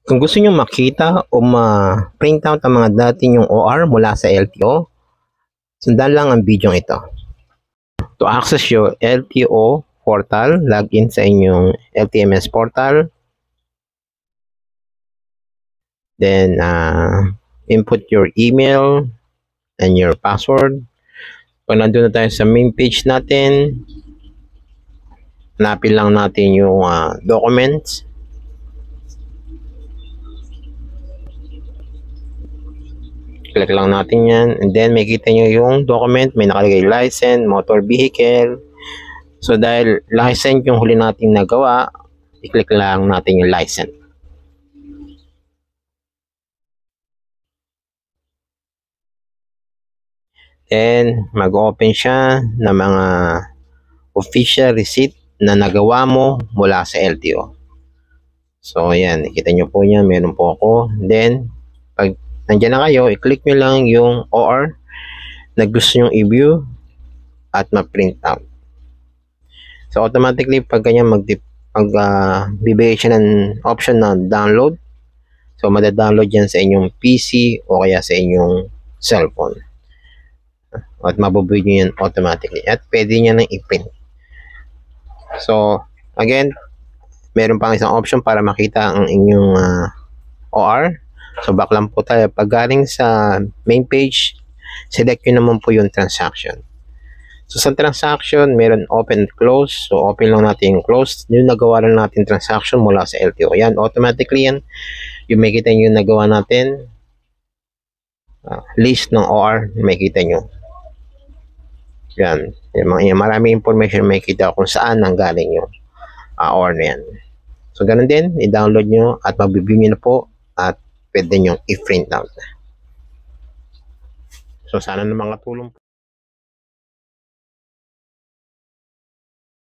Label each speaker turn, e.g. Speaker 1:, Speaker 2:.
Speaker 1: Kung gusto nyo makita o ma-print out ang mga dati nyong OR mula sa LTO, sundan lang ang video ito. To access your LTO portal, login sa inyong LTMS portal. Then, input your email and your password. Pag nandun na tayo sa main page natin, hanapin lang natin yung documents. Click lang natin yan. And then, makikita nyo yung document. May nakalagay license, motor vehicle. So, dahil license yung huli natin nagawa, i-click lang natin yung license. Then, mag-open siya ng mga official receipt na nagawa mo mula sa LTO. So, ayan. Nakita nyo po yan. Meron po ako. Then, pag nandiyan na kayo, i-click nyo lang yung OR na gusto nyo i-view at ma-print out. So, automatically, pag ganyan, bibigay siya ng option na download. So, madadownload yan sa inyong PC o kaya sa inyong cellphone. At mabubuy nyo yan automatically. At pwede nyo nang i-print. So, again, meron pang isang option para makita ang inyong OR. So, back lang po tayo. Pag galing sa main page, select nyo naman po yung transaction. So, sa transaction, meron open and close. So, open lang natin yung close. Yung nagawa lang natin transaction mula sa LTO. Yan, automatically yan. Yung makikita nyo yung nagawa natin. List ng OR, makikita nyo. Yan. Maraming information makikita kung saan nanggaling yung OR na yan. So, ganun din. I-download nyo at mag-view nyo na po at pwede nyo i-print out. So, sana na mga tulong po.